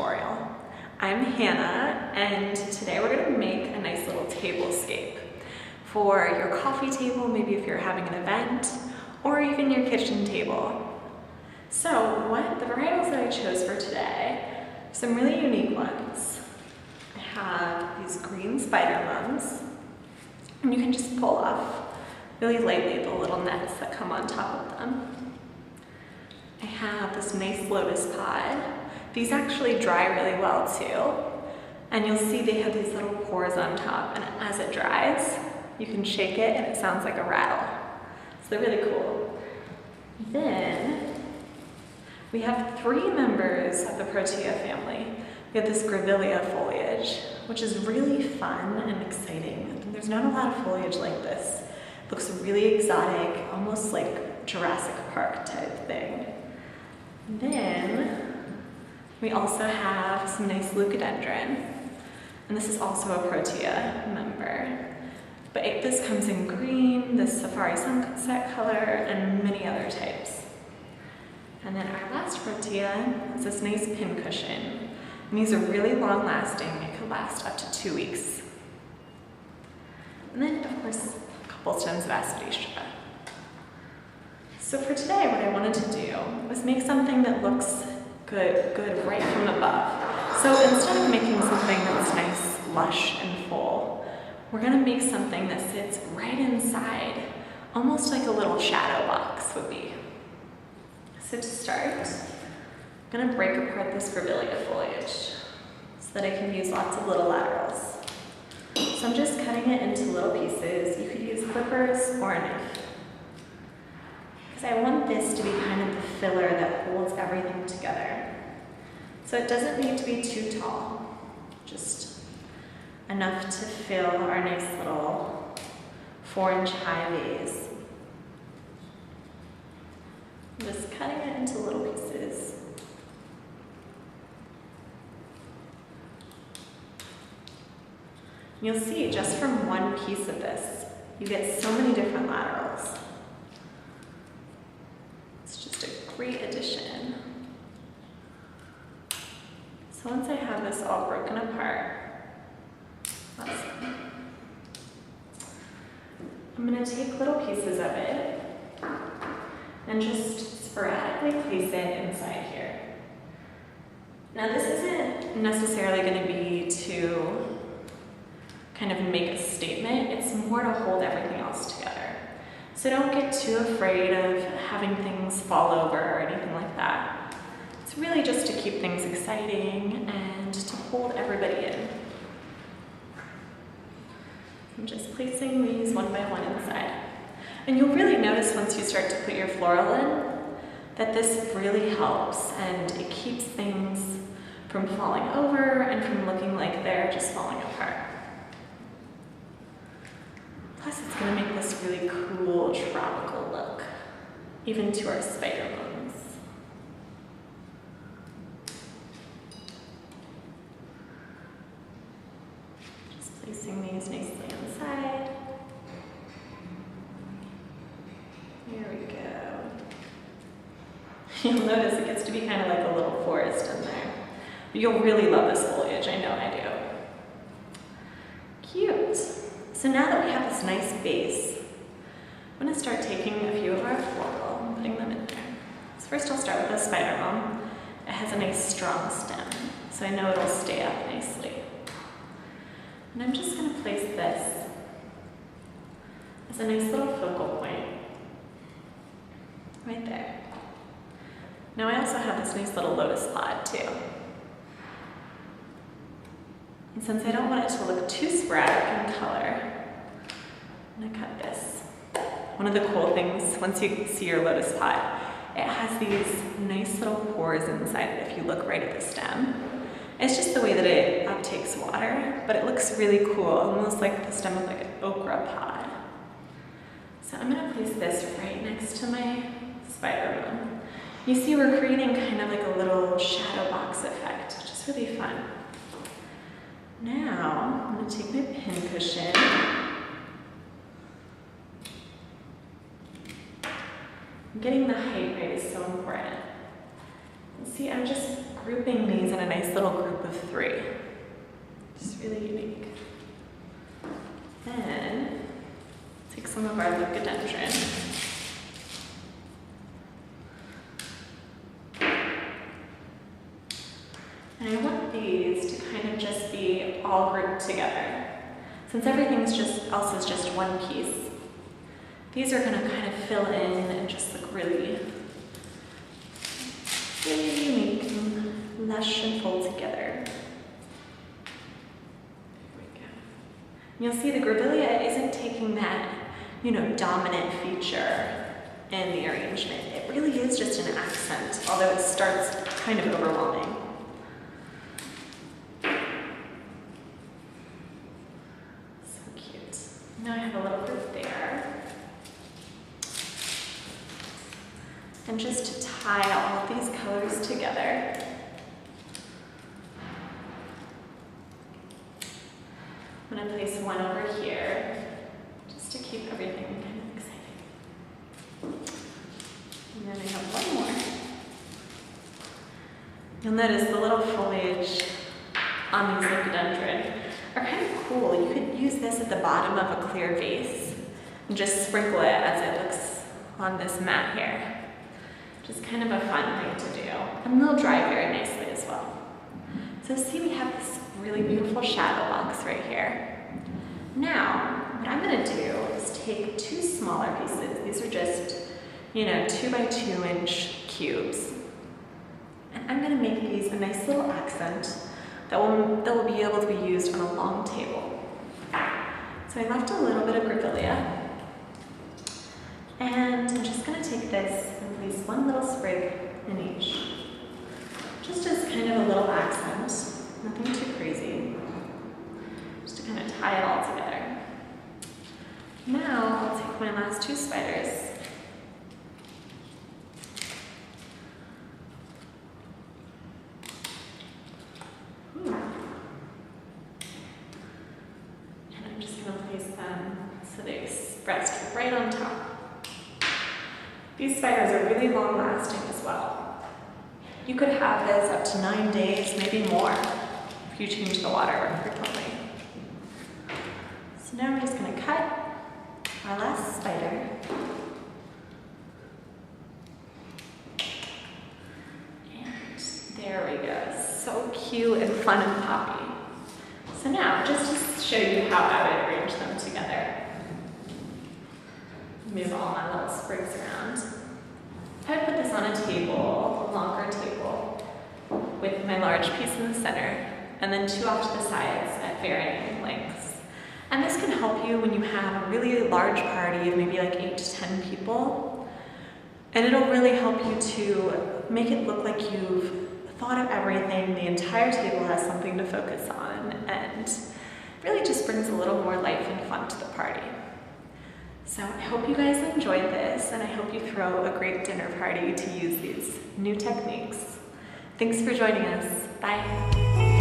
tutorial. I'm Hannah, and today we're going to make a nice little tablescape for your coffee table, maybe if you're having an event, or even your kitchen table. So the varietals that I chose for today, some really unique ones. I have these green spider mums, and you can just pull off really lightly the little nets that come on top of them. I have this nice lotus pod. These actually dry really well too. And you'll see they have these little pores on top, and as it dries, you can shake it and it sounds like a rattle. So they're really cool. Then we have 3 members of the Protea family. We have this grevillea foliage, which is really fun and exciting. There's not a lot of foliage like this. It looks really exotic, almost like Jurassic Park type thing. Then we also have some nice leucadendron, and this is also a Protea member. But this comes in green, this safari sunset color, and many other types. And then our last Protea is this nice pincushion. And these are really long lasting. It could last up to 2 weeks. And then, of course, a couple stems of aspidistra. So for today, what I wanted to do was make something that looks good right from above. So instead of making something that's nice, lush, and full, we're gonna make something that sits right inside, almost like a little shadow box would be. So to start, I'm gonna break apart this grevillea foliage so that I can use lots of little laterals. So I'm just cutting it into little pieces. You could use clippers or a knife. Because I want this to be kind of the filler that holds everything together. So it doesn't need to be too tall, just enough to fill our nice little 4-inch high vase. I'm just cutting it into little pieces. You'll see just from one piece of this, you get so many different laterals. It's just a great addition. So once I have this all broken apart, I'm going to take little pieces of it and just sporadically place it inside here. Now this isn't necessarily going to be to kind of make a statement, it's more to hold everything else together. So don't get too afraid of having things fall over or anything like that. It's really just to keep things exciting and to hold everybody in. I'm just placing these one by one inside. And you'll really notice once you start to put your floral in that this really helps and it keeps things from falling over and from looking like they're just falling apart. Plus it's going to make this really cool tropical look, even to our spider mums. Just placing these nicely inside. There we go. You'll notice it gets to be kind of like a little forest in there. But you'll really love this foliage, I know I do. Cute. So now that we have this nice base, I'm going to start taking a few of our floral and putting them in there. So first I'll start with the spider mum. It has a nice strong stem, so I know it'll stay up nicely. And I'm just going to place this as a nice little focal point right there. Now I also have this nice little lotus pod too. And since I don't want it to look too sporadic in color, I'm going to cut this. One of the cool things, once you see your lotus pod, it has these nice little pores inside it if you look right at the stem. It's just the way that it uptakes water, but it looks really cool, almost like the stem of like an okra pod. So I'm going to place this right next to my spider mum. You see we're creating kind of like a little shadow box effect, which is really fun. Now, I'm going to take my pincushion. Getting the height right is so important. See, I'm just grouping these in a nice little group of 3. Just really unique. Then, take some of our leucadendron. And I want these to kind of just be all grouped together. Since everything else is just one piece, these are going to kind of fill in and just look really, really unique and lush and full together. You'll see the grevillea isn't taking that, dominant feature in the arrangement. It really is just an accent, although it starts kind of overwhelming. So cute. Now I have a little group there. And just to tie all of these colors together, I'm going to place one over here, just to keep everything kind of exciting. And then I have one more. You'll notice the little foliage on these leucadendron are kind of cool. You could use this at the bottom of a clear vase and just sprinkle it as it looks on this mat here. Just kind of a fun thing to do. And they'll dry very nicely as well. So see, we have this really beautiful shadow box right here. Now, what I'm going to do is take 2 smaller pieces. These are just, 2 by 2 inch cubes. And I'm going to make these a nice little accent that will be able to be used on a long table. So I left a little bit of grevillea. And I'm just going to take this and place one little sprig in each. Just as kind of a little accent. Nothing too crazy, just to kind of tie it all together. Now I'll take my last 2 spiders. And I'm just going to place them so they rest right on top. These spiders are really long lasting as well. You could have this up to 9 days, maybe more, if you change the water frequently. So now we're just going to cut our last spider. And there we go. So cute and fun and poppy. So now, just to show you how I would arrange them together. Move all my little sprigs around. I would put this on a table, a longer table, with my large piece in the center, and then 2 off to the sides at varying lengths. And this can help you when you have a really large party of maybe like 8 to 10 people. And it'll really help you to make it look like you've thought of everything, the entire table has something to focus on, and really just brings a little more life and fun to the party. So I hope you guys enjoyed this, and I hope you throw a great dinner party to use these new techniques. Thanks for joining us. Bye.